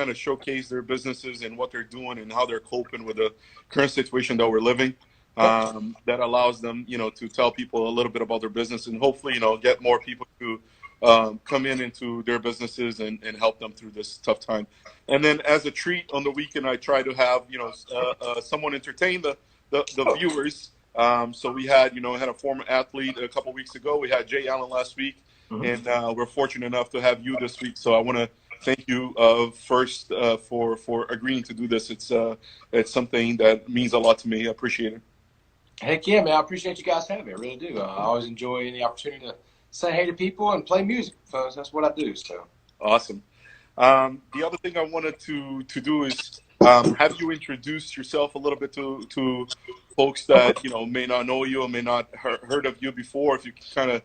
kind of showcase their businesses and what they're doing and how they're coping with the current situation that we're living. That allows them, to tell people a little bit about their business and hopefully, get more people to come into their businesses and help them through this tough time. And then as a treat on the weekend, I try to have, someone entertain the viewers. So we had, had a former athlete a couple weeks ago. We had Jay Allen last week, and we're fortunate enough to have you this week. So I want to thank you first for agreeing to do this. It's something that means a lot to me. I appreciate it. Heck yeah, man. I appreciate you guys having me. I really do. I always enjoy any opportunity to say hey to people and play music. So that's what I do. So awesome. The other thing I wanted to do is have you introduce yourself a little bit to folks that may not know you or may not heard of you before. If you can kind of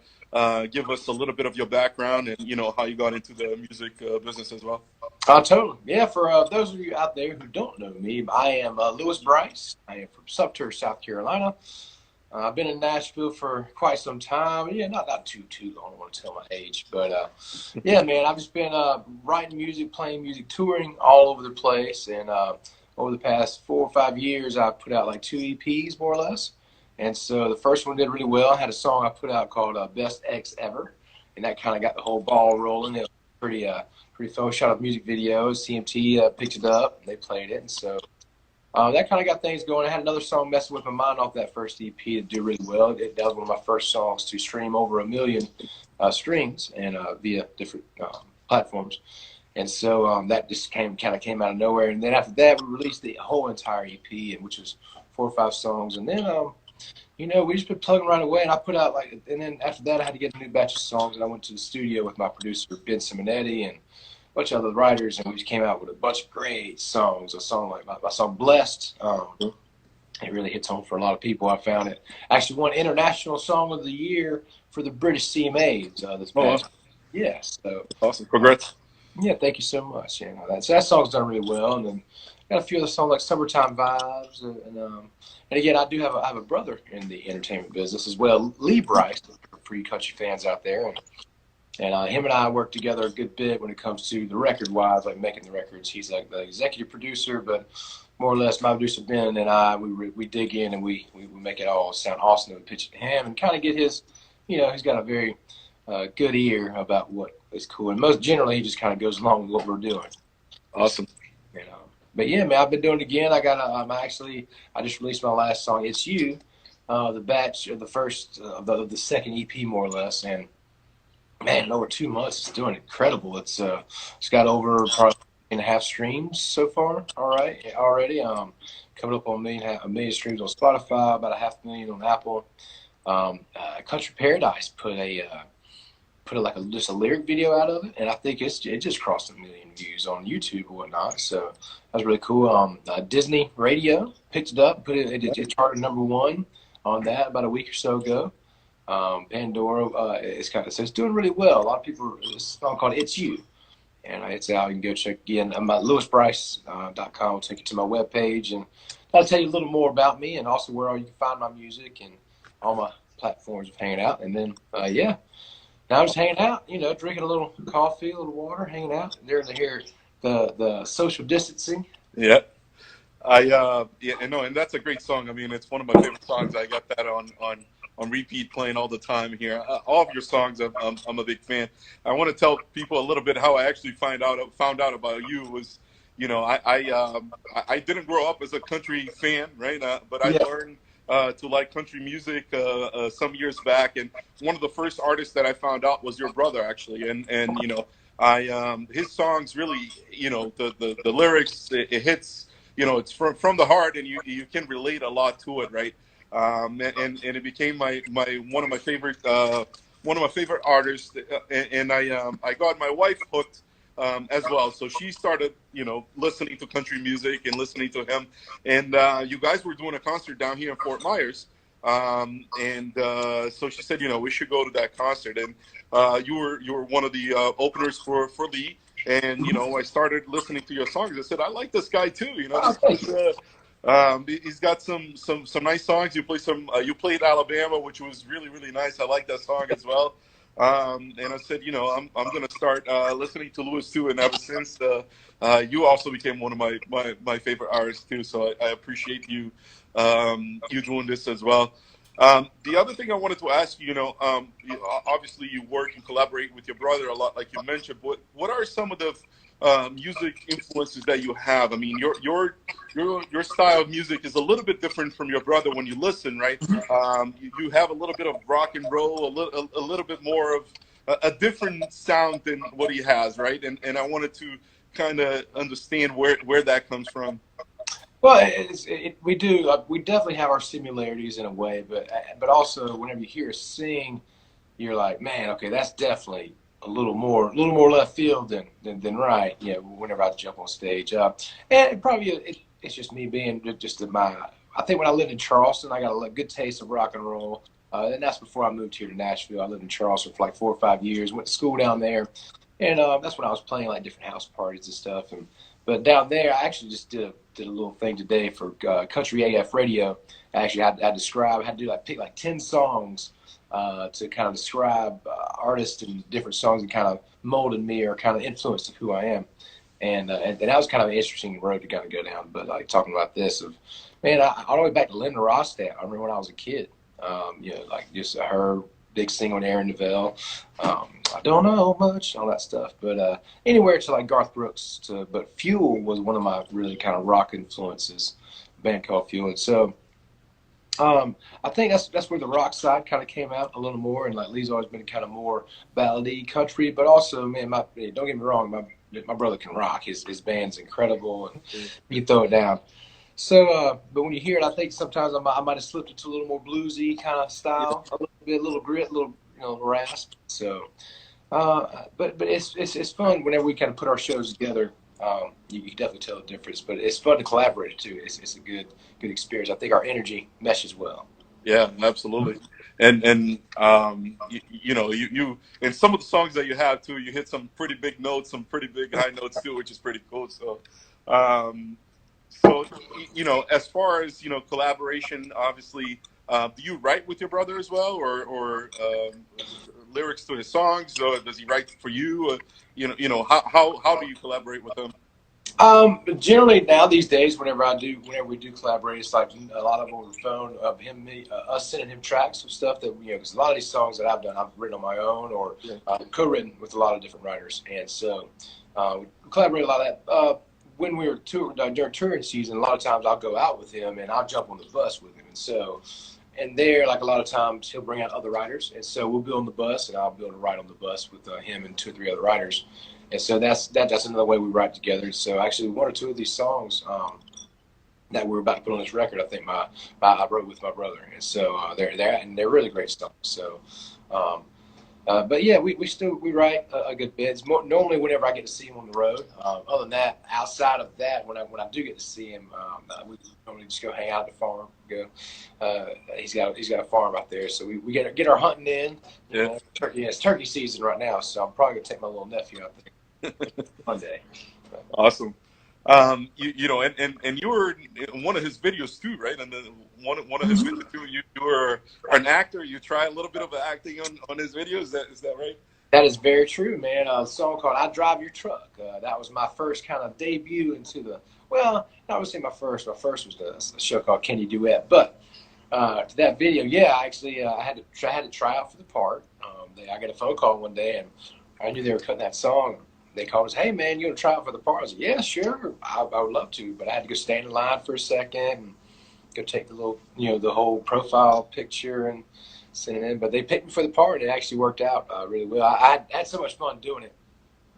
give us a little bit of your background and how you got into the music business as well. Totally. Yeah, for those of you out there who don't know me, I am Lewis Brice. I am from Sumter, South Carolina. I've been in Nashville for quite some time. Yeah, not too long. I don't want to tell my age. But, yeah, man, I've just been writing music, playing music, touring all over the place. And over the past 4 or 5 years, I've put out like 2 EPs, more or less. And so the first one did really well. I had a song I put out called Best Ex Ever. And that kind of got the whole ball rolling. It was pretty fun. Shot up music videos. CMT picked it up. And they played it. And so that kind of got things going. I had another song, Messing With My Mind, off that first EP to do really well. That was one of my first songs to stream over 1 million streams and via different platforms. And so that just kind of came out of nowhere. And then after that, we released the whole entire EP, which was 4 or 5 songs. And then, we just been plugging right away. And I put out and then after that, I had to get a new batch of songs. And I went to the studio with my producer, Ben Simonetti, and bunch of other writers, and we just came out with a bunch of great songs. A song like my song Blessed, it really hits home for a lot of people. I found it actually won International Song of the Year for the British CMAs this past year. Yeah, so awesome. Congrats. Yeah, thank you so much. That song's done really well. And then got a few other songs like Summertime Vibes, and again, I have a brother in the entertainment business as well, Lee Brice, for you country fans out there. And him and I work together a good bit when it comes to the record-wise, like making the records. He's like the executive producer, but more or less my producer Ben and I, we dig in and we make it all sound awesome and pitch it to him and kind of get his, he's got a very good ear about what is cool. And most generally, he just kind of goes along with what we're doing. Awesome. But yeah, man, I've been doing it again. I just released my last song, It's You, the batch of the first, the second EP more or less, and man, in over 2 months, it's doing incredible. It's got over probably 1.5 streams so far. Already. Coming up on a million streams on Spotify, about 500,000 on Apple. Country Paradise put just a lyric video out of it, and I think it just crossed 1 million views on YouTube or whatnot. So that was really cool. Disney Radio picked it up, it charted #1 on that about a week or so ago. Pandora, it's doing really well. A lot of people, it's a song called It's You, and it's out. You can go check again. I'm at lewisbrice.com. Will take you to my webpage, and that'll tell you a little more about me and also where you can find my music and all my platforms of hanging out. And then, now I'm just hanging out, drinking a little coffee, a little water, hanging out. And there's the social distancing. Yeah. And that's a great song. I mean, it's one of my favorite songs. I got that on repeat playing all the time here. All of your songs, I'm a big fan. I want to tell people a little bit how I actually found out about you was, I didn't grow up as a country fan, right? But I learned to like country music some years back, and one of the first artists that I found out was your brother, actually, and his songs really, the lyrics, it hits, it's from the heart, and you can relate a lot to it, right? And it became one of my favorite artists, and I got my wife hooked as well. So she started, listening to country music and listening to him. And you guys were doing a concert down here in Fort Myers, and so she said, we should go to that concert. And you were one of the openers for Lee. And I started listening to your songs. I said, I like this guy too. He's got some nice songs. You played Alabama, which was really, really nice. I like that song as well. And I said, I'm going to start listening to Lewis too. And ever since, you also became one of my favorite artists too. So I appreciate you you doing this as well. The other thing I wanted to ask you, obviously you work and collaborate with your brother a lot, like you mentioned. But what are some of the music influences that you have? I mean, your style of music is a little bit different from your brother when you listen, right? You have a little bit of rock and roll, a little bit more of a different sound than what he has, right? And I wanted to kind of understand where that comes from. Well, we definitely have our similarities in a way, but also whenever you hear us sing, you're like, man, okay, that's definitely a little more left field than right. Yeah, whenever I jump on stage, and it's just me being just my. I think when I lived in Charleston, I got a good taste of rock and roll, and that's before I moved here to Nashville. I lived in Charleston for like 4 or 5 years. Went to school down there, and that's when I was playing like different house parties and stuff. But down there, I actually just did a little thing today for Country AF Radio. I actually had to do pick like 10 songs to kind of describe artists and different songs that kind of molded me or kind of influenced who I am. And that was kind of an interesting road to kind of go down. But like talking about this man, all the way back to Linda Ronstadt. I remember when I was a kid, like just her big single on Aaron Neville. I don't know much, all that stuff. But anywhere to like Garth Brooks but Fuel was one of my really kind of rock influences, a band called Fuel. And so I think that's where the rock side kind of came out a little more, and like Lee's always been kind of more ballady country, but also, man, don't get me wrong, my brother can rock. His band's incredible, and he can throw it down. So, but when you hear it, I think sometimes I might have slipped into a little more bluesy kind of style, a little grit, a little rasp. So, but it's fun whenever we kind of put our shows together. You can definitely tell the difference, but it's fun to collaborate too. It's a good experience. I think our energy meshes well. Yeah, absolutely. And you in some of the songs that you have too, you hit some pretty big notes, some pretty big high notes too, which is pretty cool. So, as far as collaboration, obviously, do you write with your brother as well, or lyrics to his songs, or does he write for you? How do you collaborate with him? Generally now these days, whenever we do collaborate, it's like a lot of over the phone of us sending him tracks of stuff that because a lot of these songs that I've done, I've written on my own or co-written with a lot of different writers, and so we collaborate a lot of that. When we were during touring season, a lot of times I'll go out with him and I'll jump on the bus with him, and there, like a lot of times, he'll bring out other writers, and so we'll be on the bus, and I'll be able to write on the bus with him and 2 or 3 other writers. And so that's another way we write together. So actually, 1 or 2 of these songs that we're about to put on this record, I think I wrote with my brother, and so they're really great songs. So, but yeah, we write a good bit. It's normally whenever I get to see him on the road. Other than that, outside of that, when I do get to see him, we normally just go hang out at the farm. He's got a farm out there, so we get our hunting in. It's turkey season right now, so I'm probably gonna take my little nephew out there one day. Awesome. And you were in one of his videos too, right? And then one of his videos too. You were an actor. You try a little bit of acting on his videos. Is that right? That is very true, man. A song called "I Drive Your Truck." That was my first kind of debut into not would say my first. My first was a show called "Can You Duet?" But to that video, I had to try out for the part. I got a phone call one day, and I knew they were cutting that song. They called us, "Hey man, you want to try out for the part?" I was like, "Yeah, sure, I would love to," but I had to go stand in line for a second and go take the little, the whole profile picture and send it in. But they picked me for the part, and it actually worked out really well. I had so much fun doing it.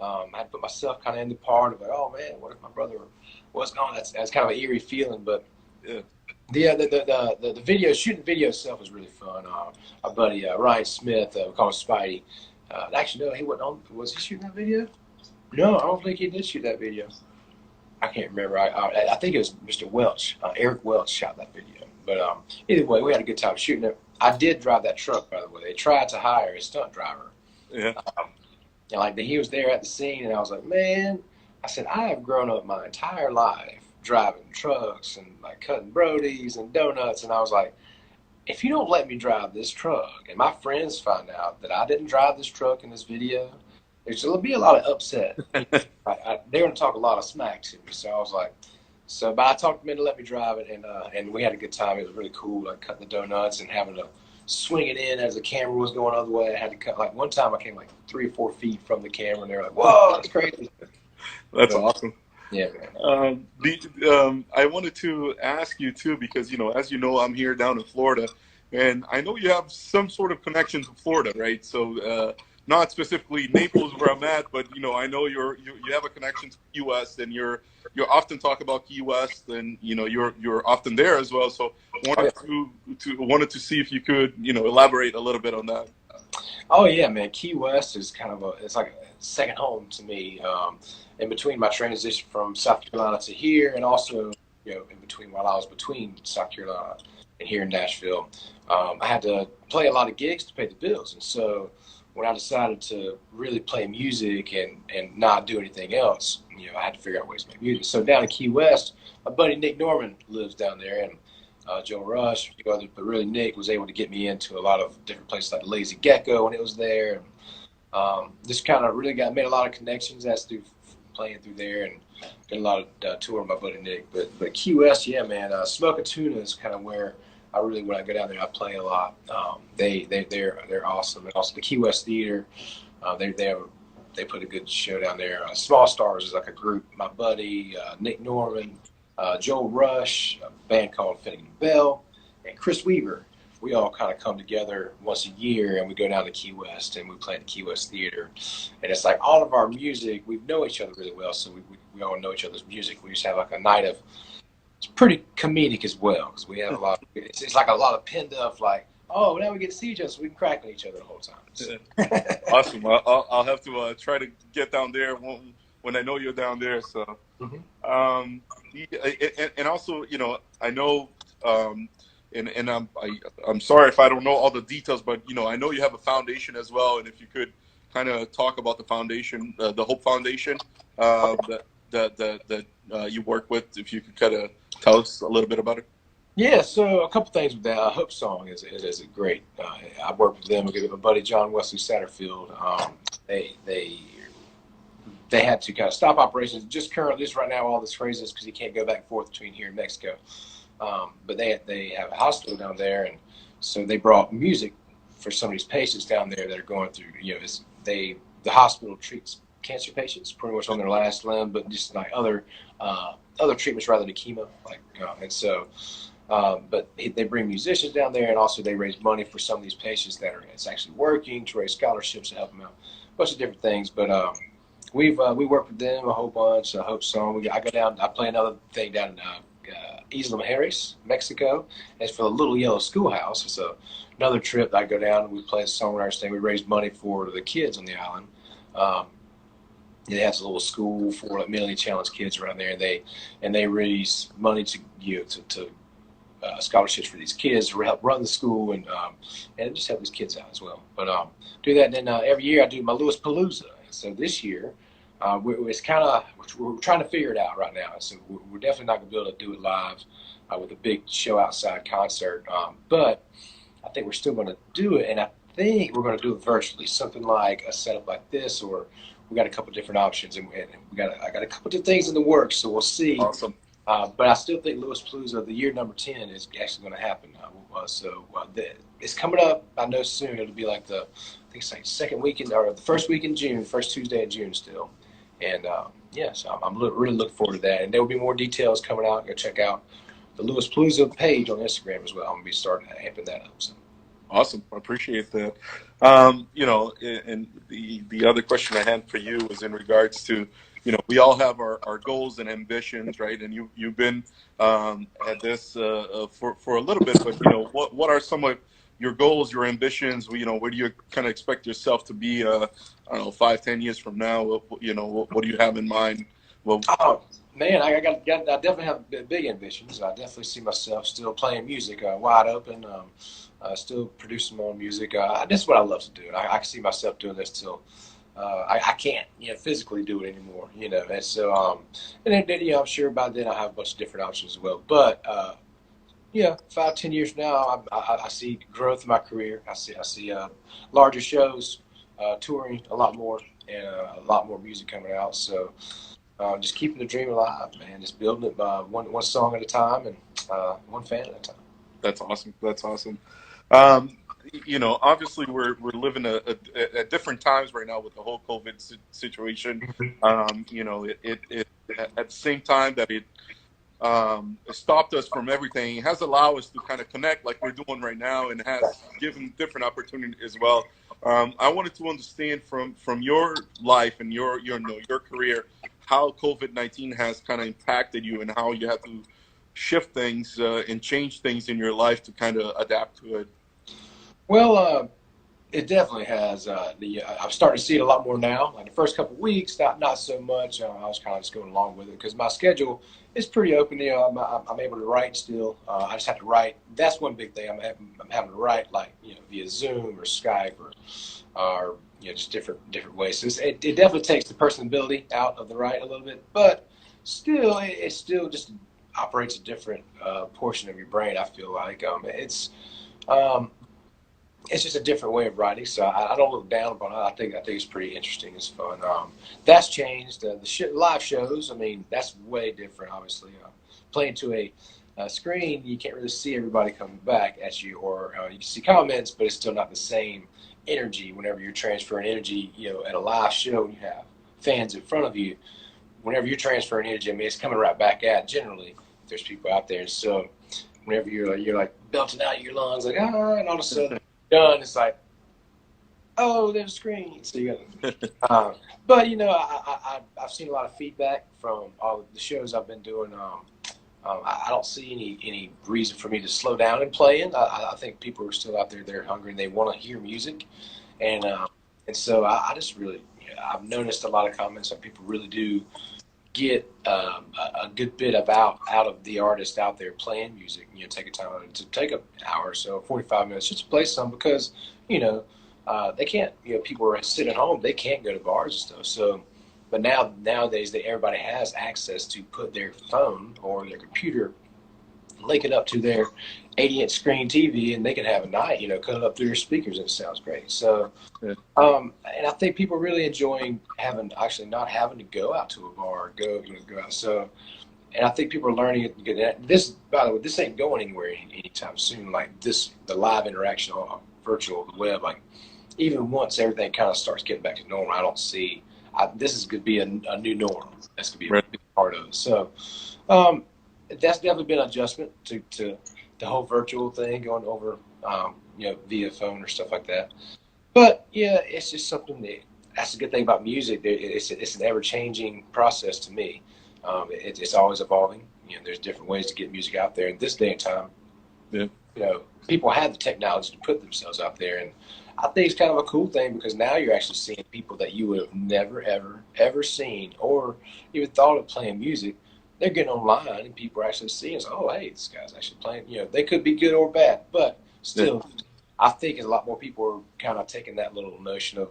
I had to put myself kind of in the part of like, oh man, what if my brother was gone? That's kind of an eerie feeling, but the video, shooting the video itself was really fun. Our buddy Ryan Smith, we call him Spidey. Actually, no, he wasn't on. Was he shooting that video? No, I don't think he did shoot that video. I can't remember. I think it was Mr. Welch. Eric Welch shot that video. But either way, we had a good time shooting it. I did drive that truck, by the way. They tried to hire a stunt driver. Yeah. He was there at the scene, and I was like, man, I said, I have grown up my entire life driving trucks and like cutting Brodies and donuts, and I was like, if you don't let me drive this truck, and my friends find out that I didn't drive this truck in this video, there's going to be a lot of upset. They're going to talk a lot of smack to me. So I was like, but I talked them into let me drive it, and we had a good time. It was really cool, like cutting the donuts and having to swing it in as the camera was going the other way. I had to cut, like one time I came like 3 or 4 feet from the camera, and they were like, "Whoa, that's crazy." That's awesome. Yeah, man. I wanted to ask you too, because as you know, I'm here down in Florida, and I know you have some sort of connection to Florida, right? So not specifically Naples where I'm at, but I know you have a connection to Key West, and you're often talk about Key West, and you're often there as well. So wanted to see if you could elaborate a little bit on that. Oh yeah, man. Key West is kind of it's like a second home to me. In between my transition from South Carolina to here, and also in between while I was between South Carolina and here in Nashville, I had to play a lot of gigs to pay the bills. And so when I decided to really play music and not do anything else, I had to figure out ways to make music. So down in Key West, my buddy Nick Norman lives down there, and Joe Rush, a few others, but really Nick was able to get me into a lot of different places like Lazy Gecko when it was there. Just kind of really made a lot of connections as through playing through there, and did a lot of tour with my buddy Nick. But Key West, yeah, man. Smoke and Tuna is kind of where when I go down there, I play a lot. They're awesome, and also the Key West Theater. They put a good show down there. Small Stars is like a group. My buddy Nick Norman, Joe Rush, a band called Finnegan Bell, and Chris Weaver. We all kind of come together once a year, and we go down to Key West, and we play at the Key West Theater. And it's like all of our music, we know each other really well, so we all know each other's music. We just have like a night of, it's pretty comedic as well, because we have a lot, it's like a lot of pinned up, like, oh, now we get to see each other, so we can crack on each other the whole time. So. Awesome. I'll have to try to get down there when I know you're down there. So, and also, I know, and I'm sorry if I don't know all the details, but I know you have a foundation as well, and if you could kind of talk about the foundation, the Hope Foundation that you work with, if you could kind of tell us a little bit about it. Yeah, so a couple things with that. Hope Song is a great. I worked with them. With my buddy John Wesley Satterfield. They had to kind of stop operations just right now. All this craziness because he can't go back and forth between here and Mexico. But they have a hospital down there, and so they brought music for some of these patients down there that are going through. The hospital treats cancer patients pretty much on their last limb, but just like other treatments rather than chemo. And so. But they bring musicians down there, and also they raise money for some of these patients it's actually working to raise scholarships to help them out. A bunch of different things, but we work with them a whole bunch. Hope Song. I go down. I play another thing down in Isla Mujeres, Mexico. It's for the Little Yellow Schoolhouse. It's another trip. I go down and we play a songwriters thing. We raise money for the kids on the island. They have a little school for mentally challenged kids around there, and they raise money to scholarships for these kids to help run the school and just help these kids out as well. But do that, and then every year I do my Lewis Palooza. So this year, we're trying to figure it out right now. So we're definitely not going to be able to do it live with a big show outside concert. But I think we're still going to do it, and I think we're going to do it virtually, something like a setup like this, or we got a couple different options, and I got a couple of things in the works. So we'll see. Awesome. But I still think Lewis Palooza, the year number 10, is actually going to happen. It's coming up. I know soon. It'll be like I think it's like second weekend or the first week in June, first Tuesday in June still. And so I'm really looking forward to that. And there will be more details coming out. Go check out the Lewis Palooza page on Instagram as well. I'm going to be starting amping that up. So. Awesome. I appreciate that. And the other question I had for you was in regards to, we all have our goals and ambitions, right? And you've been at this for a little bit, but what are some of your goals, your ambitions? Where do you kind of expect yourself to be? I don't know, 5-10 years from now. What do you have in mind? Well, man, I definitely have big ambitions. I definitely see myself still playing music, wide open, still producing my own music. That's what I love to do. I can see myself doing this till. I can't, physically do it anymore, and so, and then, I'm sure by then I'll have a bunch of different options as well. But, 5, 10 years from now, I see growth in my career. I see larger shows, touring a lot more, and a lot more music coming out. So just keeping the dream alive, man. Just building it by one song at a time and one fan at a time. That's awesome. That's awesome. Um, obviously we're living at different times right now with the whole COVID situation. It at the same time that it stopped us from everything, it has allowed us to kind of connect like we're doing right now, and has given different opportunities as well. I wanted to understand from your life and your career how COVID-19 has kind of impacted you, and how you have to shift things and change things in your life to kind of adapt to it. Well, it definitely has. I'm starting to see it a lot more now. Like the first couple of weeks, not so much. I was kind of just going along with it because my schedule is pretty open. I'm able to write still. I just have to write. That's one big thing. I'm having to write like via Zoom or Skype or just different ways. So it definitely takes the personability out of the write a little bit, but still it still just operates a different portion of your brain. I feel like it's just a different way of writing, so I don't look down upon it. I think it's pretty interesting. It's fun. That's changed. The live shows, I mean, that's way different. Obviously, playing to a screen, you can't really see everybody coming back at you, or you can see comments, but it's still not the same energy. Whenever you're transferring energy, at a live show, and you have fans in front of you. Whenever you're transferring energy, I mean, it's coming right back at. Generally, there's people out there, so whenever you're like belting out your lungs, like and all of a sudden. Done. It's like, oh, there's a screen. So you got, but I've seen a lot of feedback from all the shows I've been doing. I don't see any reason for me to slow down in playing. I think people are still out there. They're hungry and they want to hear music, and so I just really, I've noticed a lot of comments that people really do get a good bit out of the artist out there playing music. Take a time to take an hour or so, 45 minutes, just to play some, because they can't. People are sitting at home, they can't go to bars and stuff. So, but nowadays everybody has access to put their phone or their computer, link it up to their 80-inch screen TV, and they can have a night, cut it up through their speakers, and it sounds great. So, and I think people are really enjoying not having to go out to a bar, go out. So, and I think people are learning it. This, by the way, this ain't going anywhere anytime soon. Like the live interaction on virtual, the web, like even once everything kind of starts getting back to normal, I don't see. This is going to be a new norm. That's going to be a big part of it. So, that's definitely been an adjustment to the whole virtual thing, going over via phone or stuff like that. But yeah, it's just something that's a good thing about music. It's an ever-changing process to me. It's always evolving. There's different ways to get music out there. In this day and time, people have the technology to put themselves out there, and I think it's kind of a cool thing, because now you're actually seeing people that you would have never ever seen or even thought of playing music. They're getting online and people are actually seeing, oh, hey, this guy's actually playing. They could be good or bad, but still, I think a lot more people are kind of taking that little notion of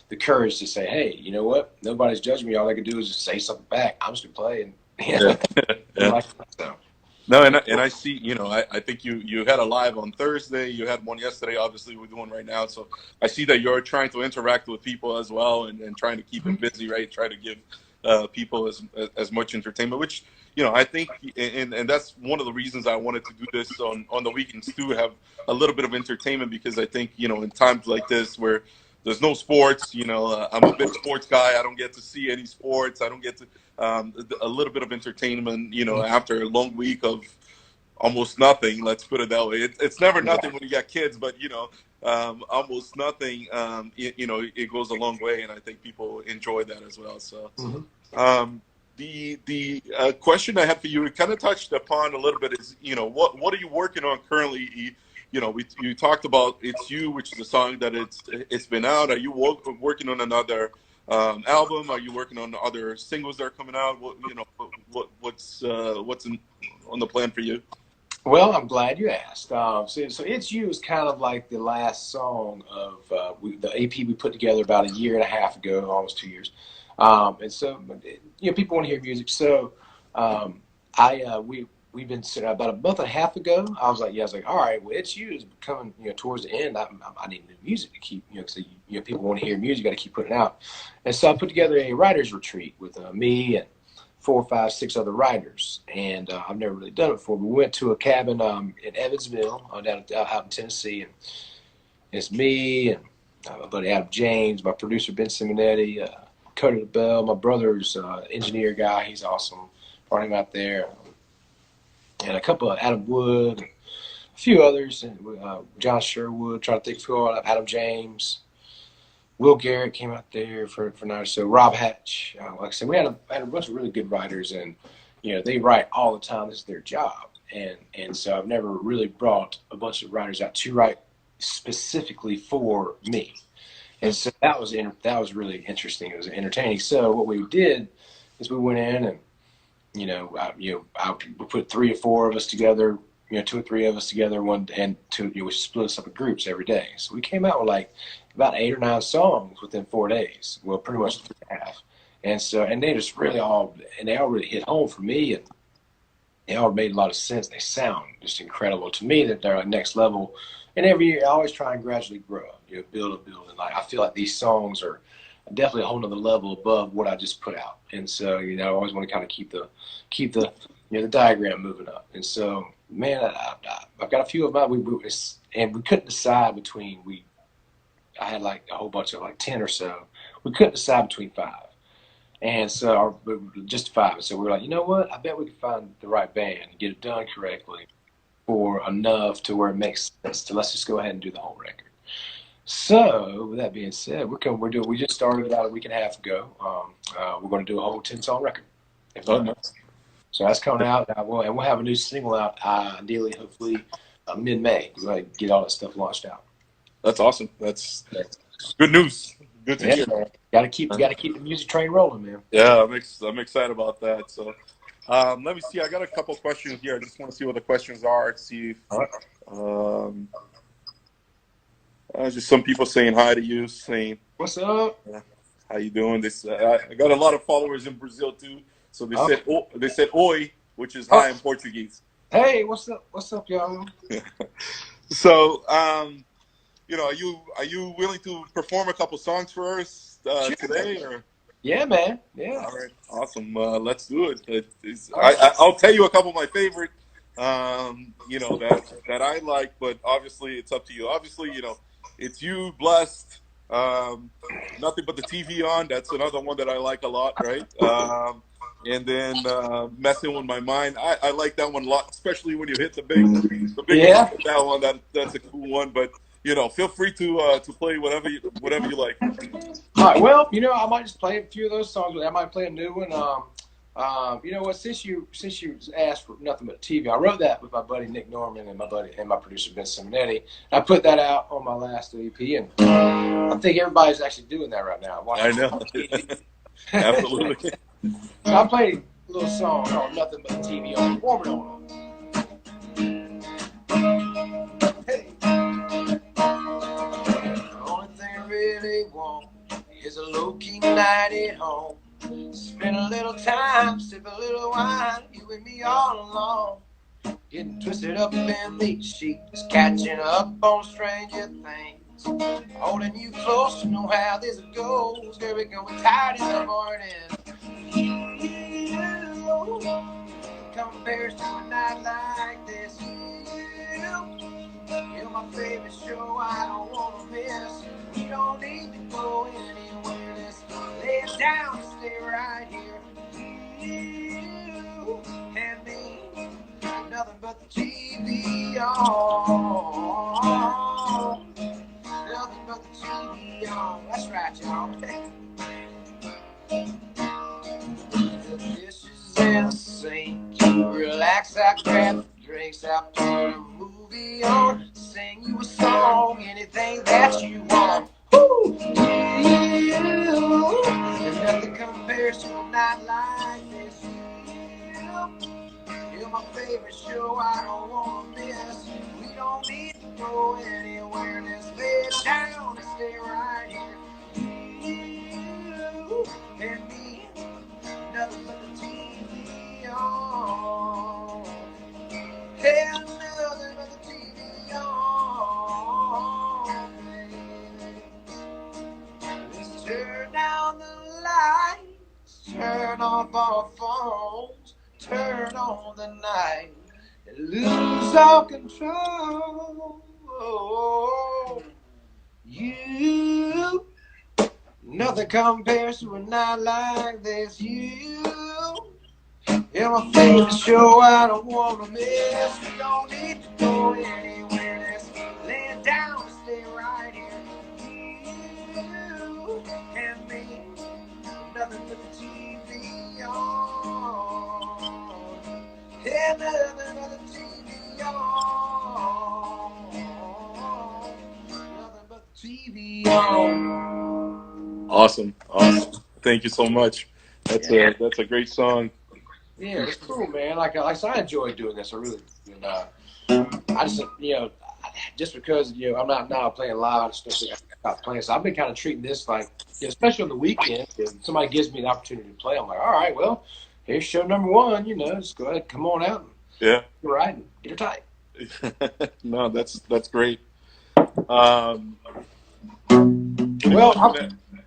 the courage to say, hey, you know what? Nobody's judging me. All I can do is just say something back. I'm just going to play. So. No, and I see, I think you had a live on Thursday. You had one yesterday, obviously we're doing right now. So I see that you're trying to interact with people as well, and trying to keep them busy, right? Try to give people as much entertainment, which I think, and that's one of the reasons I wanted to do this on the weekends too, have a little bit of entertainment, because I think in times like this where there's no sports, I'm a big sports guy. I don't get to see any sports. I don't get to a little bit of entertainment, after a long week of almost nothing. Let's put it that way. It's never nothing when you got kids, but almost nothing. It goes a long way, and I think people enjoy that as well. So, the question I have for you, we kind of touched upon a little bit, is what are you working on currently? You talked about It's You, which is a song that it's been out. Are you working on another album? Are you working on other singles that are coming out? What's on the plan for you? Well, I'm glad you asked. So It's You is kind of like the last song of the EP we put together about a year and a half ago, almost 2 years. And so, people want to hear music. So we we've been sitting about a month and a half ago. I was like, all right, well, It's You is coming, towards the end. I need new music to keep, because people want to hear music, got to keep putting it out. And so I put together a writers retreat with me and 4, 5, 6 other writers, and I've never really done it before. We went to a cabin in Evansville, out in Tennessee, and it's me and my buddy Adam James, my producer Ben Simonetti, Cody LaBelle, my brother's engineer guy. He's awesome. Brought him out there, and a couple of Adam Wood, a few others, and John Sherwood. Trying to think of who, Adam James. Will Garrett came out there for a night or so. Rob Hatch. Like I said, we had a bunch of really good writers, and they write all the time. This is their job, and so I've never really brought a bunch of writers out to write specifically for me, and so that was really interesting. It was entertaining. So what we did is we went in and we put 3 or 4 of us together. 2 or 3 of us together, we split us up in groups every day. So we came out with like about 8 or 9 songs within 4 days. Well, pretty much 3.5. And they just really all really hit home for me, and they all made a lot of sense. They sound just incredible to me, that they're like next level. And every year I always try and gradually grow, build. And like, I feel like these songs are definitely a whole nother level above what I just put out. And so, I always want to kind of keep the the diagram moving up. And so, man, I've got a few of them. We couldn't decide between, I had like a whole bunch of like 10 or so. We couldn't decide between 5. And so, just 5. So we were like, you know what? I bet we can find the right band and get it done correctly for enough to where it makes sense to let's just go ahead and do the whole record. So, with that being said, we just started about a week and a half ago. We're going to do a whole 10-song record. So that's coming out, and we'll have a new single out, ideally, hopefully, mid-May. We're going to get all that stuff launched out. That's awesome. That's good news. Good to hear. Man. Gotta keep the music train rolling, man. Yeah, I'm excited about that. So, let me see. I got a couple questions here. I just want to see what the questions are. To see if, just some people saying hi to you, saying what's up? How you doing? I got a lot of followers in Brazil too. So they said oi, which is hi in Portuguese. Hey, what's up? What's up, y'all? So, are you willing to perform a couple songs for us today? Or? Yeah, man. Yeah. All right. Awesome. Let's do it. I'll tell you a couple of my favorite, that I like, but obviously it's up to you. Obviously, It's You, Blessed, Nothing But the TV On. That's another one that I like a lot, right? And then Messing With My Mind. I like that one a lot, especially when you hit the big yeah. That one. That's a cool one. But feel free to play whatever you like. All right. Well, I might just play a few of those songs. I might play a new one. You know what? Since you asked for Nothing But TV, I wrote that with my buddy Nick Norman and my producer Ben Simonetti. I put that out on my last EP, and I think everybody's actually doing that right now. I know. Absolutely. So I played a little song called Nothing But the TV On. Warm it on. Hey. The only thing I really want is a low-key night at home. Spend a little time, sip a little wine, you and me all alone. Getting twisted up in these sheets, catching up on stranger things. Holding you close to know how this goes. Girl, we're going tight in the morning. Compares to a night like this. You're my favorite show, I don't want to miss. We don't need to go anywhere. Let's lay it down and stay right here. You and me, nothing but the TV on. Nothing but the TV on. That's right, y'all. The dishes in the sink, you relax, I grab the drinks, I put a movie on, sing you a song, anything that you want. Woo! And nothing compares to a night like this. You're my favorite show, I don't want to miss. We don't need to go anywhere. Let's lay it down and stay right here. You and me, nothing but the TV on. on the night and lose all control. You, nothing compares to a night like this. You, you're my favorite show I don't want to miss. We don't need to go anywhere. Let's lay it down and stay right here. You and me, nothing but the TV on. Yeah, nothing but the TV on. Nothing but the TV on. Awesome. Thank you so much. That's a great song. Yeah, it's cool, man. Like I enjoy doing this. I really do. And, I just, just because, I'm not now playing live, I just don't think I'm not playing. So I've been kind of treating this like, especially on the weekend, if somebody gives me the opportunity to play, I'm like, all right, well, here's show number one, just go ahead, come on out and get right and get her tight. No, that's great. Well,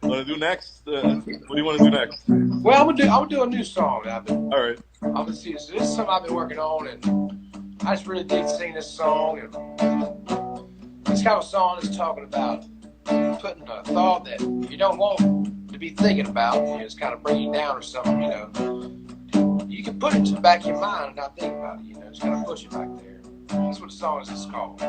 want to do next? What do you want to do next? Well, I'm gonna do a new song. All right. I'm gonna see. So this is something I've been working on, and I just really dig singing this song. And it's kind of a song that's talking about putting a thought that you don't want to be thinking about. It's kind of bringing you down or something. You can put it to the back of your mind and not think about it. Just kind of push it back there. That's what the song is called.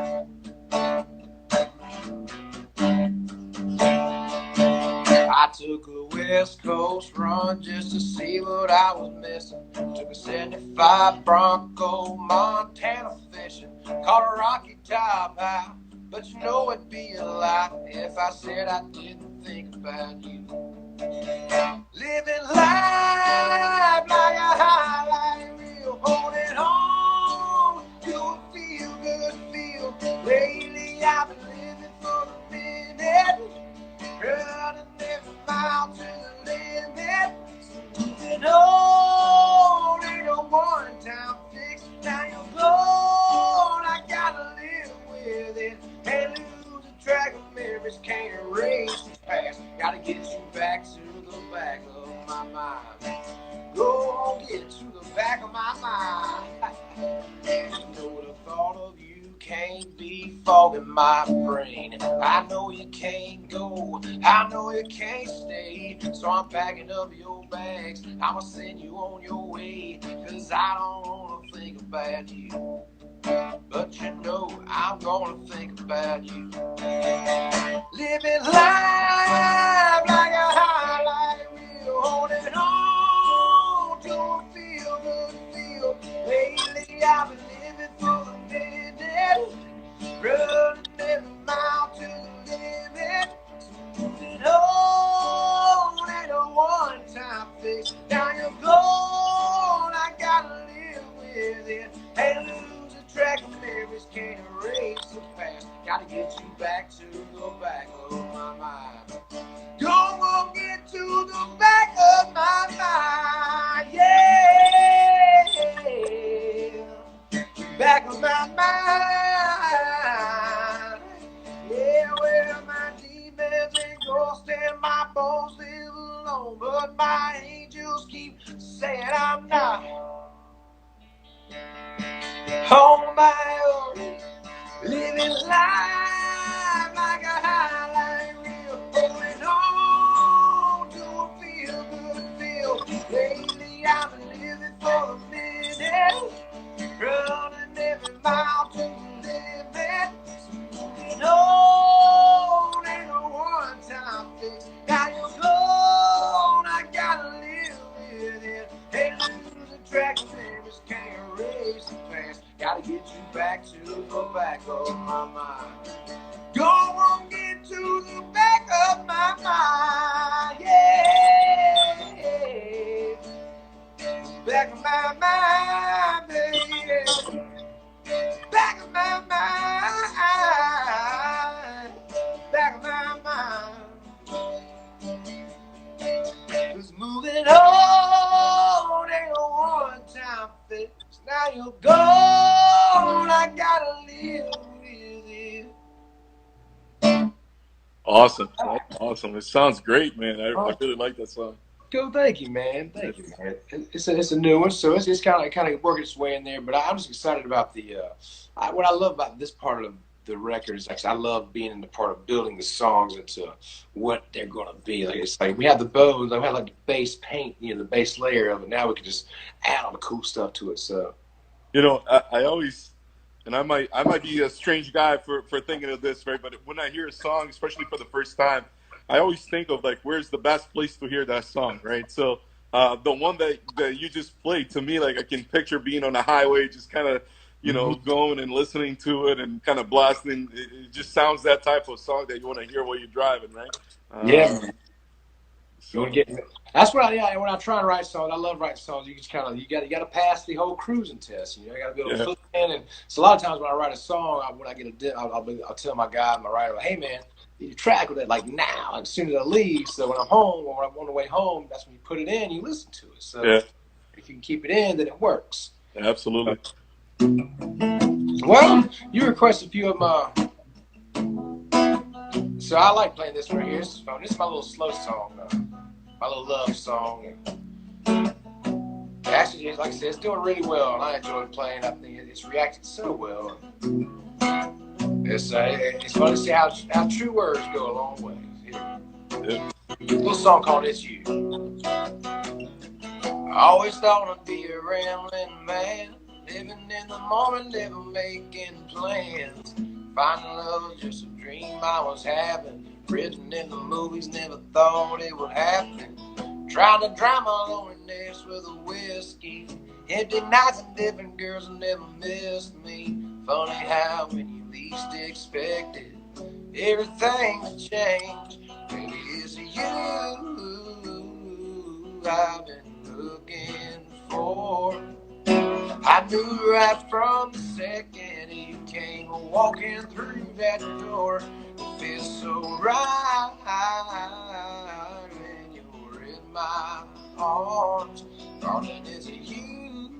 I took a West Coast run just to see what I was missing. Took a 75 Bronco, Montana fishing. Caught a rocky top high, but it'd be a lie if I said I didn't think about you. Living life like a highlight reel, holding on to a feel-good feel. Lately I've been living for the minute, running every mile to the limit. Moving on, ain't no one-time fix. Now you're gone, I gotta live with it. Can't lose the track of memories, can't erase the past. Gotta get you back to the back of my mind. Go on, get to the back of my mind. The thought of you can't be fogging my brain. I know you can't go, I know you can't stay. So I'm packing up your bags, I'ma send you on your way. Cause I don't wanna think about you, but I'm gonna think about you. Living life like a highlight reel, holding on to a feel-good feel. Lately I've been living for the minute, running every mile to the limit. Moving on, ain't a one-time fix. Now you're gone, I gotta live with it. Ain't losing track of memories, can't erase the past. Gotta get you back to the back of my mind. Go on, get to the back of my mind, yeah. Back of my mind, yeah, where my demons and ghosts and my bones live alone. But my angels keep saying I'm not on my own. Living life like a highlight reel, holding on to a feel-good feel. Lately I've been living for the minute, running every mile to the limit. Moving on, ain't no one-time fix. Now you're gone, I gotta live with it. Ain't losing track of memories, can't erase the past. Gotta get you back to the back of my mind. Go on, get to the back of my mind, yeah. Back of my mind, baby. Back of my mind. Back of my mind. 'Cause moving on ain't a one-time fix. Now you're gone, I gotta live with it. Awesome. Awesome. It sounds great, man. I really like that song. Cool, thank you, man. Thank you, man. It's a new one, so it's kind of working its way in there. But I'm just excited about the what I love about this part of the record is actually I love being in the part of building the songs into what they're gonna be. Like it's like we have the bones, we have like the base paint, the base layer of it. Now we can just add all the cool stuff to it. So I always, and I might be a strange guy for thinking of this, right? But when I hear a song, especially for the first time, I always think of like, where's the best place to hear that song, right? So the one that you just played, to me, like I can picture being on a highway, just kind of, going and listening to it and kind of blasting. It just sounds that type of song that you want to hear while you're driving, right? Yeah. So, that's what when I try and write songs. I love writing songs. You just you got to pass the whole cruising test. You got to be able to put it in. And so a lot of times when I write a song, when I get I'll tell my guy, my writer, hey man, you track with it like now, as soon as I leave. So when I'm home, or when I'm on the way home, that's when you put it in. You listen to it. So if you can keep it in, then it works. Absolutely. Well, you requested a few of my. So I like playing this right here. This is fun. This is my little slow song, my little love song. Actually, like I said, it's doing really well, and I enjoy playing. I think it's reacted so well. It's fun to see how true words go a long way. Here. A little song called "It's You." I always thought I'd be a rambling man, living in the moment, never making plans. Finding love was just a dream I was having. Written in the movies, never thought it would happen. Trying to drown my loneliness with a whiskey. Empty nights and different girls who never missed me. Funny how when you least expect it, everything will change. Maybe it's you I've been looking for. I knew right from the second you came walking through that door. It feels so right when you're in my arms. Darling, it's you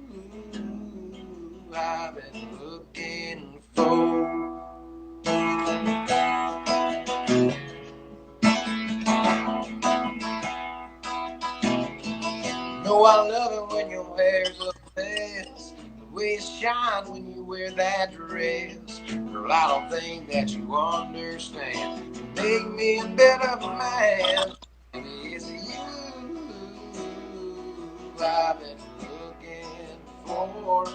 I've been looking for. No, I love it when your hair's a mess, the way it shines when you wear that dress. Girl, I don't think that you understand. You make me a better man. Maybe it's you I've been looking for.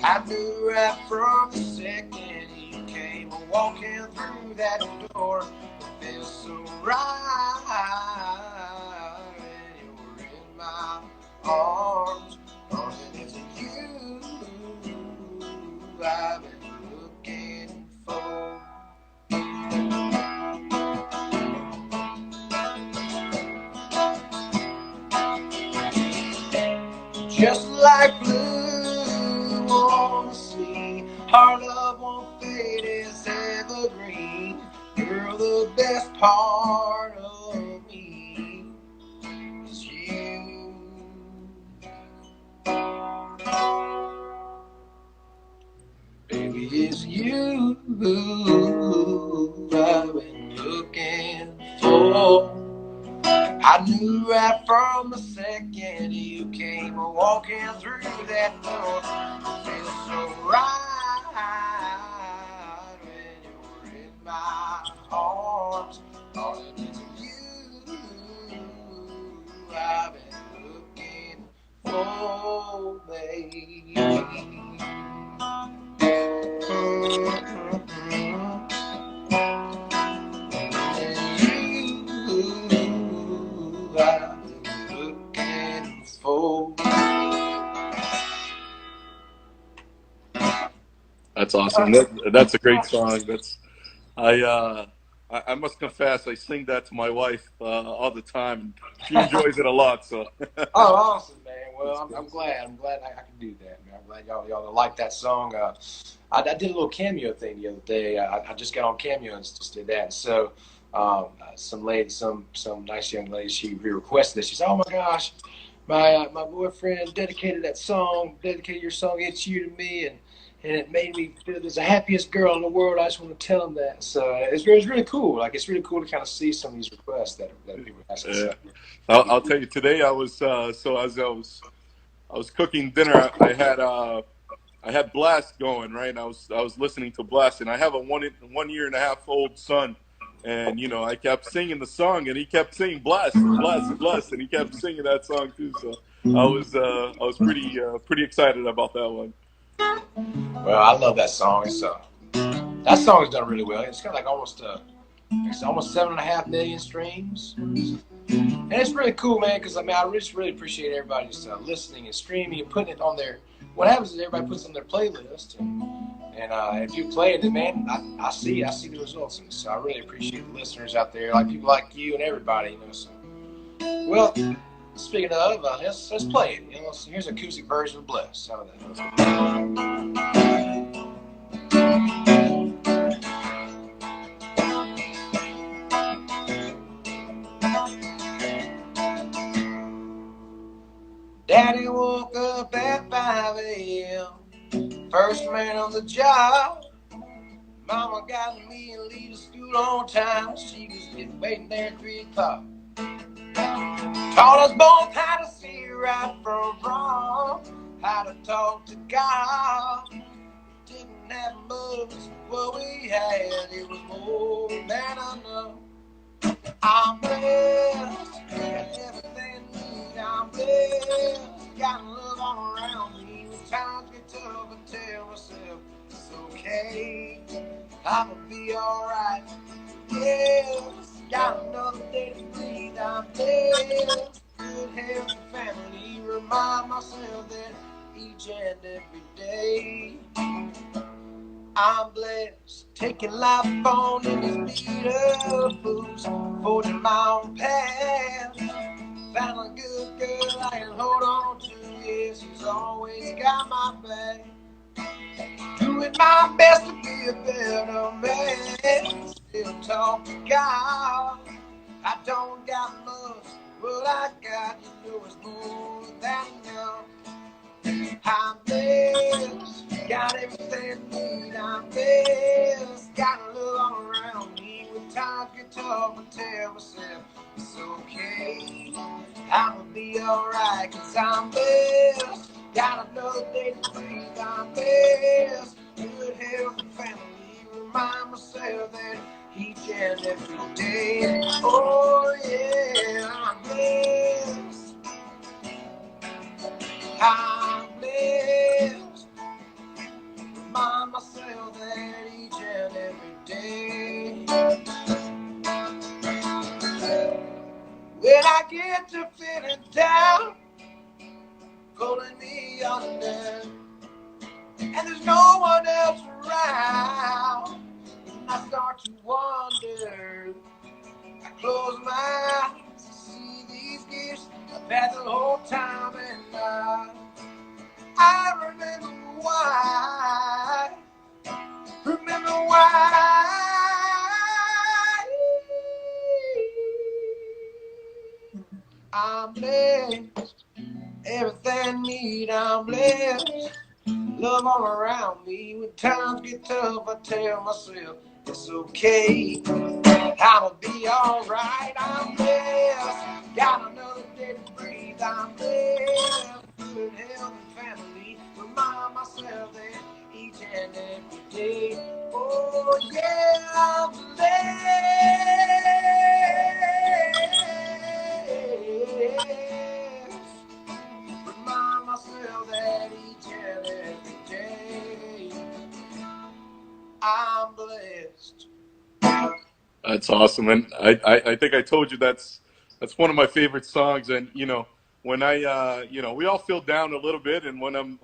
I knew right from the second you came walking through that door. It feels so right when you're in my arms. Darling, it's you I've been looking for. Just like blue on the sea, our love won't fade, it's evergreen. You're the best part of me. It's you. Baby, it's you I've been looking for. I knew right from the second you came walking through that door. It feels so right when you're in my arms. Darling, it's you I've been looking for, baby. That's awesome. That's a great song. I must confess, I sing that to my wife all the time. She enjoys it a lot. So. Oh, awesome, man. Well, I'm glad. I can do that, man. I'm glad y'all like that song. I did a little Cameo thing the other day. I just got on Cameo and just did that. So some lady, some nice young lady, she requested it. She said, "Oh my gosh, my boyfriend dedicated your song, "It's You" to me, and and it made me feel there's the happiest girl in the world. I just want to tell them that. So it's really cool. Like, it's really cool to kind of see some of these requests that people ask us. Yeah. I'll tell you, today I was so as I was cooking dinner, I had Blast going, right? And I was listening to Blast, and I have a 1 year and a half old son, and I kept singing the song, and he kept singing Blast, Blast, Blast, and he kept singing that song too. So I was pretty excited about that one. Well, I love that song. That song has done really well. It's got like almost 7.5 million streams, and it's really cool, man. Because I mean, I just really appreciate everybody just listening and streaming and putting it on their. What happens is everybody puts it on their playlist, and if you play it, then man, I see the results, and so I really appreciate the listeners out there, like people like you and everybody, So, well, speaking of, let's play it. So here's an acoustic version of Bless. How about that? Daddy woke up at 5 a.m. First man on the job. Mama got me and leave school on time. She was waiting there at 3 o'clock. Taught us both how to see right from wrong, how to talk to God. Didn't have much, what we had, it was more than enough. I'm blessed, got everything I need, I'm blessed. Got love all around me. When times get tough, I tell myself it's okay, I'ma be alright. Yes, got another day to breathe, I'm blessed. Good health and family, remind myself that each and every day. I'm blessed, taking life on in this beat up blues, forging my own path. Found a good girl I can hold on to, yeah, she's always got my back. Doing my best to be a better man, still talk to God. I don't got much, what I got, it's more than enough. I'm blessed, got everything I need, I'm blessed. Got love all around me. When times get tough, I tell myself it's okay, I'ma be alright, cause I'm blessed. Got another day to breathe, I'm blessed. Good health and family, remind myself that each and every day. Oh yeah, I'm blessed, I'm blessed. Remind myself that each and every day. When I get to feeling down, pulling me under, and there's no one else around, and I start to wonder, I close my eyes to see these gifts I've had the whole time, and I remember why, I'm blessed, everything I need, I'm blessed. Love all around me. When times get tough, I tell myself it's okay, I'ma be alright. I'm blessed, got another day to breathe, I'm blessed. Good health and family, remind myself that each and every day. Oh yeah, I'm blessed. Remind myself that each and every day I'm blessed. That's awesome, and I think I told you that's one of my favorite songs. And when we all feel down a little bit, and when I'm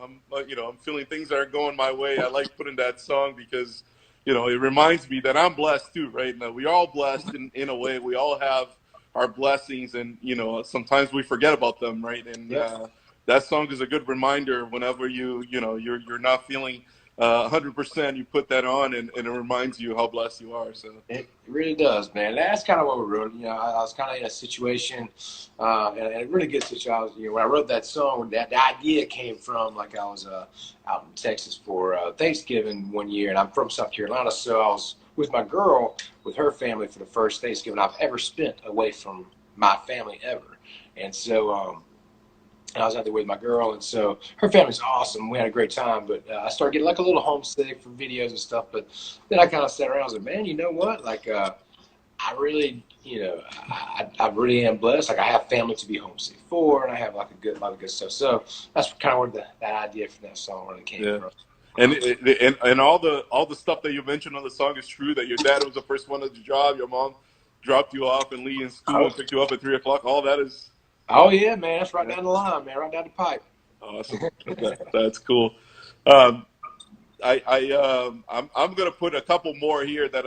feeling things aren't going my way, I like putting that song because it reminds me that I'm blessed too, right? Now we all blessed in a way. We all have our blessings, and sometimes we forget about them, right? And that song is a good reminder whenever you're not feeling 100% you put that on, and it reminds you how blessed you are. So it really does, man. That's kind of what we wrote. You know, I was kind of in a situation, and a really good situation. You know, when I wrote that song, the idea came from, like, I was out in Texas for Thanksgiving one year, and I'm from South Carolina, so I was with my girl, with her family, for the first Thanksgiving I've ever spent away from my family ever. And so and I was out there with my girl, and so her family's awesome. We had a great time, but I started getting like a little homesick for videos and stuff. But then I kind of sat around. I was like, man, you know what? Like, I really, you know, I really am blessed. Like, I have family to be homesick for, and I have like a lot of good stuff. So that's kind of where that idea for that song really came from. And all the stuff that you mentioned on the song is true. That your dad was the first one at the job. Your mom dropped you off and Lee in school and picked you up at 3 o'clock. All that is. Oh yeah, man, that's right down the line, man, right down the pipe. Awesome. That's cool. I'm gonna put a couple more here that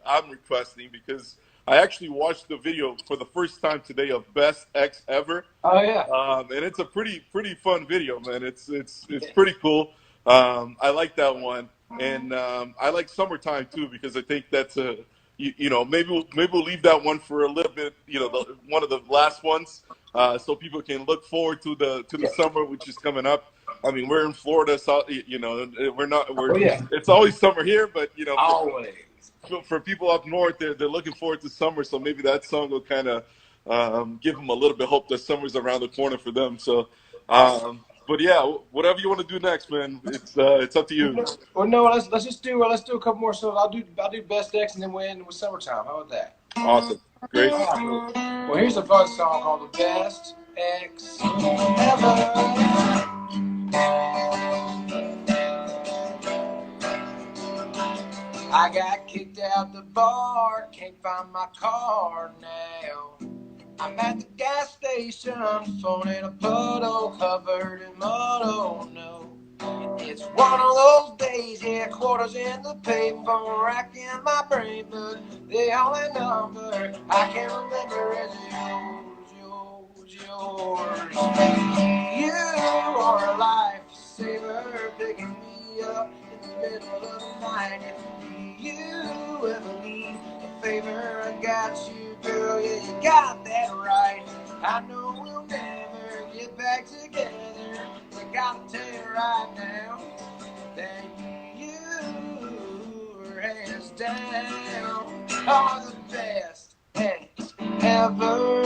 I'm requesting, because I actually watched the video for the first time today of Best Ex Ever. Oh yeah. And it's a pretty fun video, man. It's pretty cool. I like that one, and I like Summertime too, because I think that's a you know, maybe we'll leave that one for a little bit. You know, one of the last ones. So people can look forward to the summer, which is coming up. I mean, we're in Florida, so you know, it's always summer here, but you know, always. For people up north, they're looking forward to summer. So maybe that song will kind of give them a little bit of hope that summer's around the corner for them. So, but yeah, whatever you want to do next, man, it's up to you. Well, no, let's just do a couple more songs. I'll do Best Ex, and then we'll end with Summertime. How about that? Awesome. Great. Well, here's a fun song called The Best Ex Ever. I got kicked out the bar, can't find my car now. I'm at the gas station, phone in a puddle, covered in mud, oh no. It's one of those days, yeah, quarters in the payphone, racking my brain, but the only number I can remember is yours. You are a lifesaver, picking me up in the middle of the night. If you ever need a favor, I got you, girl, yeah, you got that right. I know we'll never get back together. I gotta tell you right now that you are hands down are the best ex ever.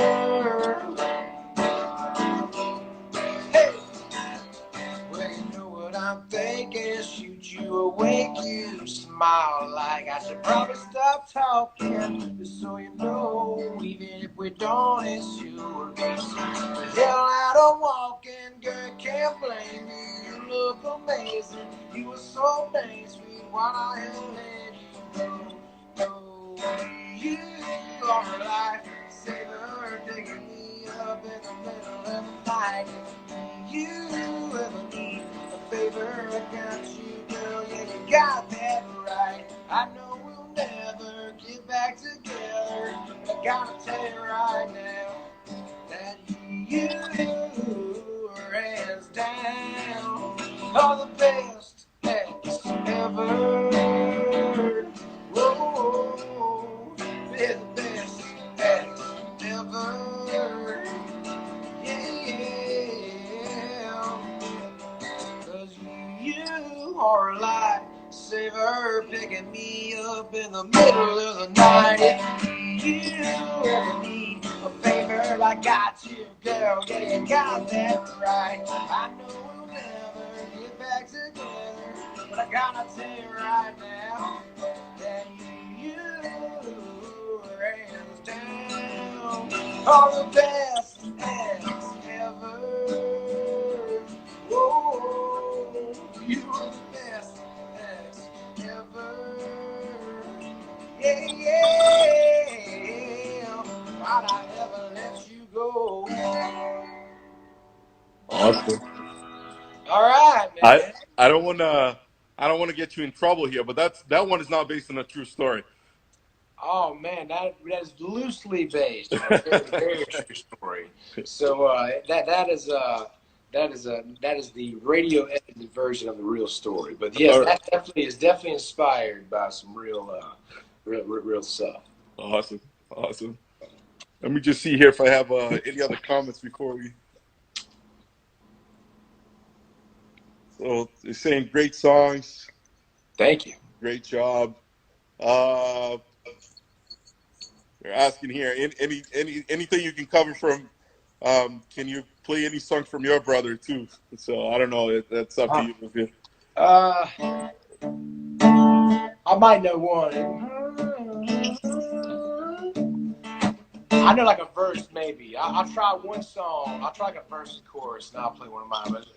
Hey, well, you know what I'm thinking, shoot you awake, you smile like I should probably stop talking, just so you know, even if we don't, it's your best. The hell out of walking, girl, can't blame me. You look amazing, you were so dang sweet. Why the hell let you go? You are a lifesaver, digging me up in the middle of the night. You ever need a favor, I got you, girl, yeah, you got that right. I know we'll never get back together, but I gotta tell you right now that you are hands down are the best ex ever. Whoa, they're the best ex ever. Yeah, 'cause you are a lifesaver, picking me up in the middle of the night. If you ever need a favor, I got you, girl, yeah, you got that right. I know we'll never get back together, but I gotta tell you right now that you are hands down are the best ex ever. Whoa, you are the best ex ever. Yeah, yeah. Why'd I ever let you go? Awesome. All right, man. I don't wanna get you in trouble here, but that one is not based on a true story. Oh man, that is loosely based on a very, very true story. So that that is the radio edited version of the real story. But yes, that definitely is inspired by some real stuff. Awesome, awesome. Let me just see here if I have any other comments before we. So they're saying great songs. Thank you. Great job. They're asking here anything you can cover from. Can you play any songs from your brother too? So I don't know. That's up to you. I might know one. I know like a verse maybe. I'll try one song. I'll try like a verse and chorus, and I'll play one of mine. But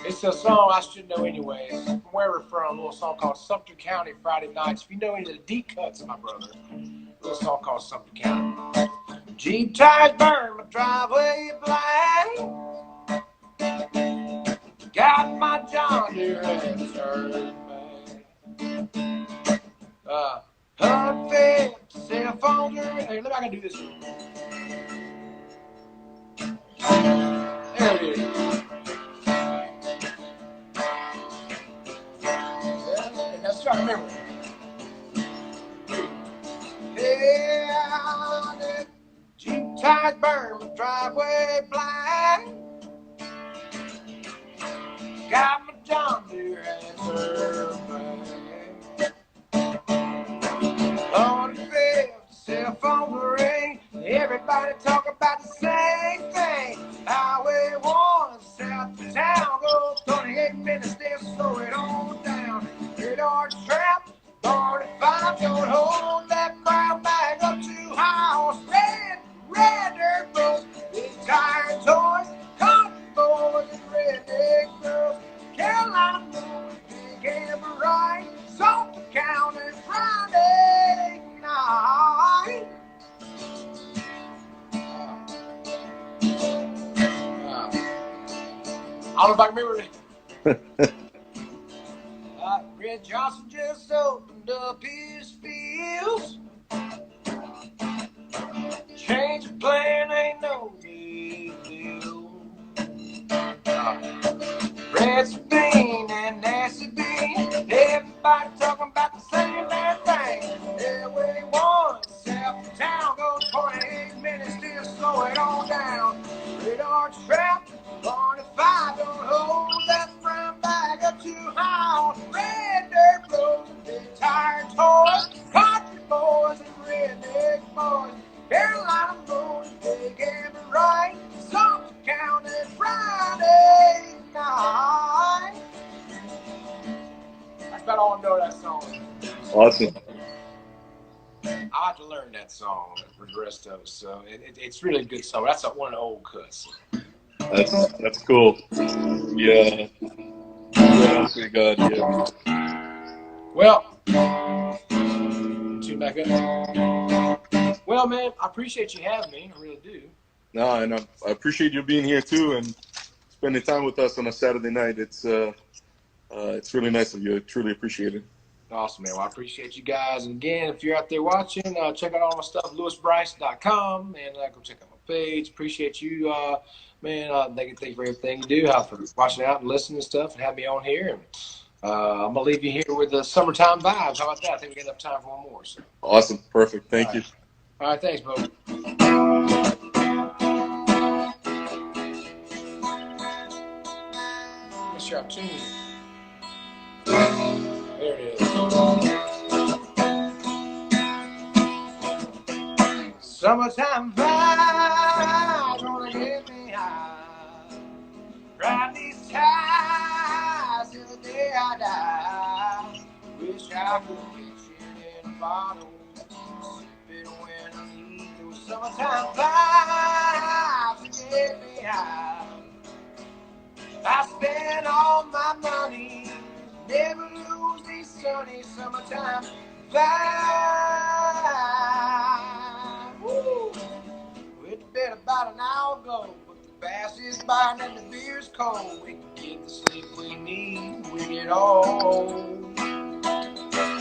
it's a song I should know anyways. From where we're from, a little song called Sumter County Friday Nights. If you know any of the deep cuts of my brother, a little song called Sumter County. Jeep tires burn my driveway black. Got my John Deere and turned back. Unfed cell phone. Hey, look, I can do this. There it is. Yeah, let's try to remember. Yeah, Jeep tires burn my driveway blind. Got my John Deere and turned cell phone ring. Everybody talk about the same thing. Highway 1 south of town. Go 28 minutes, then slow it on down. Hit our trap, 45, don't hold that brown bag up too high. Red dirt roads, big tire toys, country boys and redneck girls. Carolina boys, big amber right, Sumter County Friday night. I don't know if I can remember it. Red Johnson just opened up his fields. Change of plan ain't no big deal. Red Bean and Nancy Bean, everybody talking about the same damn thing. Highway 1 south of town, goes 28 minutes, still slow it on down. Radar trap, 45, don't hold that brown bag up too high. Red dirt roads and big tire toys, country boys and redneck boys. Carolina boys, big and right, Sumter County Friday night. That's about all I know that song. Awesome. I have to learn that song for the rest of us. So it's really a good song. That's one of the old cuts. That's cool. Yeah. Yeah, pretty good. Yeah. Well, tune back up. Well, man, I appreciate you having me. I really do. No, and I appreciate you being here too and spending time with us on a Saturday night. It's really nice of you. I truly appreciate it. Awesome, man. Well, I appreciate you guys. And again, if you're out there watching, check out all my stuff, lewisbrice.com, and go check out my page. Appreciate you, man. Thank you for everything you do, for watching out and listening and stuff, and have me on here. And I'm gonna leave you here with the summertime vibes. How about that? I think we got enough time for one more. So. Awesome, perfect. Thank you. All right, thanks, Bo. Make sure I'm tuned. There it is. Summertime vibes gonna get me high. Ride these ties till the day I die. Wish I could get you in a bottle, sip it when I need those summertime vibes to get me high. I spend all my money, never lose these sunny summertime vibes. Woo! Went to bed about an hour ago, but the fast is by and the beer's cold. We can get the sleep we need, we get home.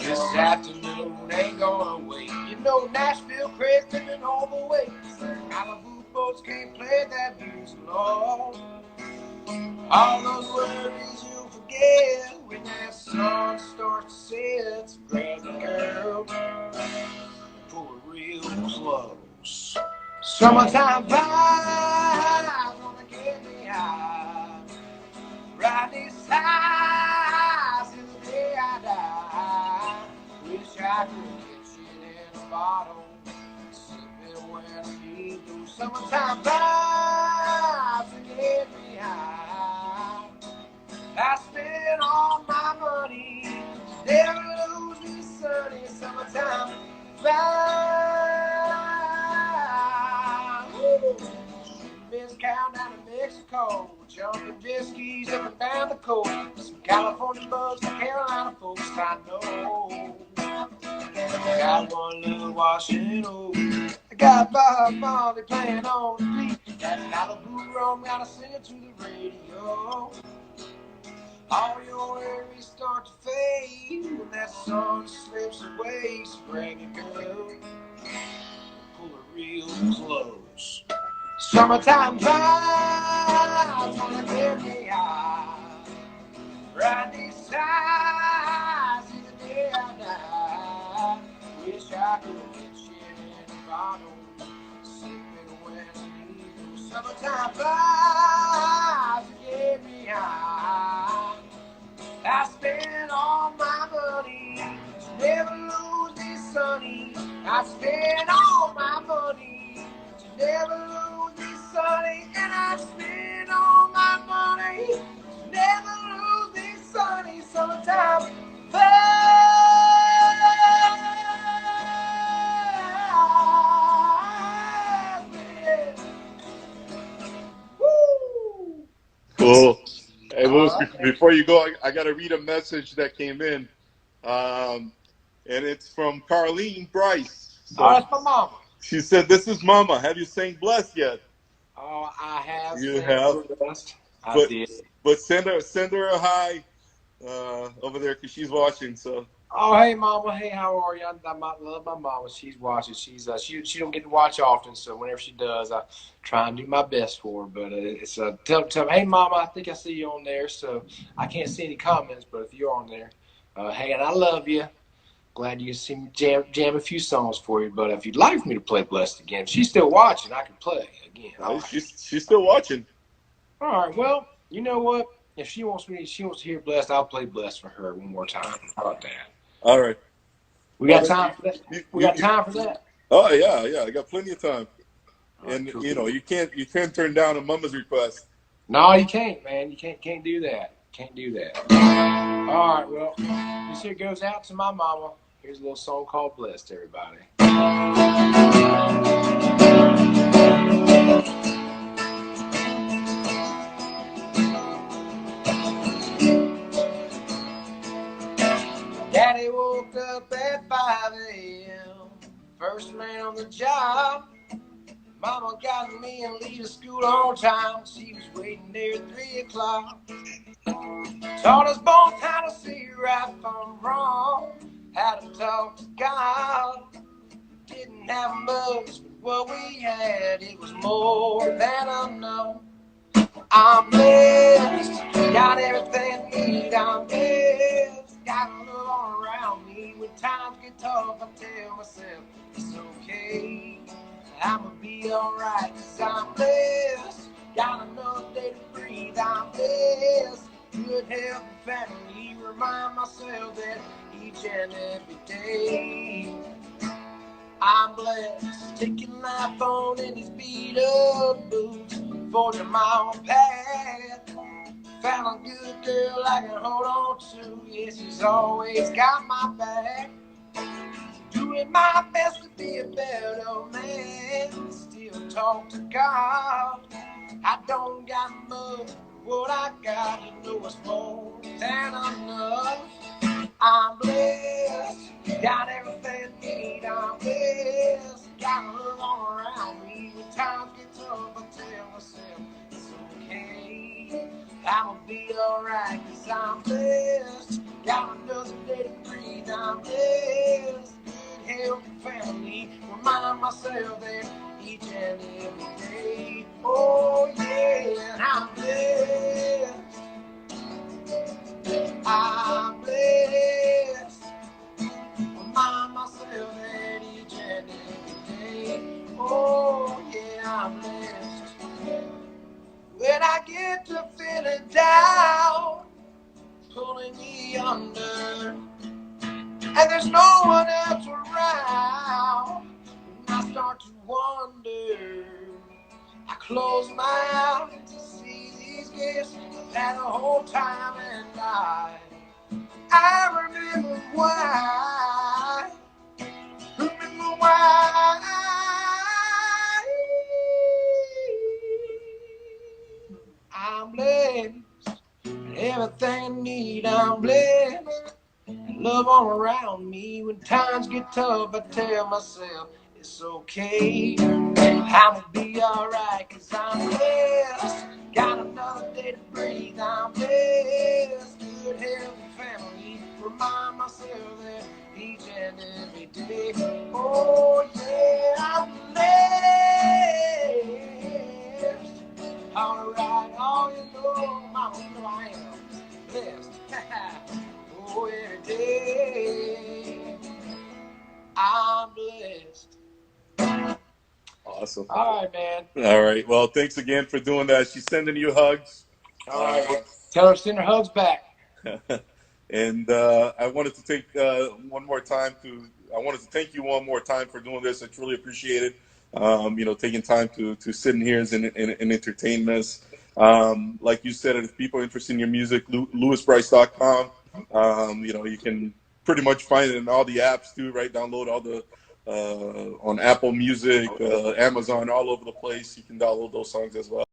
This afternoon ain't gonna wait. You know Nashville Craig's living all the way. Malibu boats can't play that blues alone. All those worries you'll forget when that sun starts to set. So grab the girl, pull her real close. Summertime vibes gonna get me high. Ride these highs till the day I die. Wish I could get you in a bottle, sipping when I need those summertime vibes to get me high. I spend all my money, never lose me sunny summertime vibes. Miss Cow down to Mexico, jumping jet skis up and down the coast. Some California bugs, some Carolina folks I know. I got one little washing over. I got Bob Marley playing on the beat. That Malibu rum, gotta sing it to the radio. All your worries start to fade when that sun slips away. So grab your girl, pull her real close. Summertime vibes gonna get me high. Ride these highs till the day I die. Wish I could get you in a bottle, sipping when I need those summertime vibes to get me high. I spend all my money, to never lose this sunny. I spend all my money, to never lose this sunny. And I spend all my money, to never lose this sunny summertime vibes. Woo! Cool. Hey, Lewis, right. before you go, I got to read a message that came in, and it's from Carleen Brice. So Oh, that's my mama. she said, "This is Mama. Have you sang Blessed yet?" Oh, I have. You have. I did. But send her a hi over there because she's watching. So. Oh, hey, Mama. Hey, how are you? I love my mama. She's watching. She don't get to watch often, so whenever she does, I try and do my best for her. But it's tell hey, Mama, I think I see you on there. So I can't see any comments, but if you're on there, hey, and I love you. Glad you can see me jam a few songs for you. But if you'd like for me to play Blessed again, if she's still watching, I can play again. She's still watching. All right. Well, you know what? If she wants to hear Blessed, I'll play Blessed for her one more time. How about that? All right. We got time for that. We got time for that. Oh yeah. I got plenty of time. And Cool. you can't turn down a mama's request. No, you can't, man. You can't do that. Can't do that. All right. Well, this here goes out to my mama. Here's a little song called "Blessed," everybody. Daddy woke up at 5 a.m. First man on the job. Mama got me and leave to school on time. She was waiting there at 3 o'clock. Taught us both how to see right from wrong, how to talk to God. Didn't have much, but what we had, it was more than enough. I'm blessed, got everything I need. I'm blessed, got a love all around me. When times get tough, I tell myself it's okay. I'ma be alright, 'cause I'm blessed. Got another day to breathe. I'm blessed, good health and family. Remind myself that each and every day. I'm blessed, taking life on in these beat up boots, forging my own path. Found a good girl I can hold on to. Yeah, she's always got my back. Doing my best to be a better man. Still talk to God. I don't got much, but what I got, you know it's more than enough. I'm blessed, got everything I need. I'm blessed, got love all around me. When times get tough, I tell myself it's okay. I'ma be alright, 'cause I'm blessed. Got another day to breathe. I'm blessed, good health and family. Remind myself that each and every day. Oh yeah, I'm blessed. I'm blessed. Remind myself that each and every day. Oh, yeah, I'm blessed. When I get to feeling down, pulling me under, and there's no one else around, and I start to wonder, I close my eyes to see these gifts I've had the whole time, and I remember why. Remember why. I'm blessed. Everything I need, I'm blessed. Love all around me. When times get tough, I tell myself it's okay. I'ma be alright, 'cause I'm blessed. Got another day to breathe, I'm blessed. Good health and family, remind myself that each and every day. Oh yeah, I'm blessed. Alright, oh you know, mama, you know I am blessed. Oh every day, I'm blessed. Awesome. All right, man. All right. Well, thanks again for doing that. She's sending you hugs. All right. Tell her to send her hugs back. And I wanted to take one more time to. I wanted to thank you one more time for doing this. I truly appreciate it. Taking time to sit in here and entertain us. Like you said, if people are interested in your music, lewisbrice.com. You can pretty much find it in all the apps too, right? Download all the on Apple Music, Amazon, all over the place. You can download those songs as well.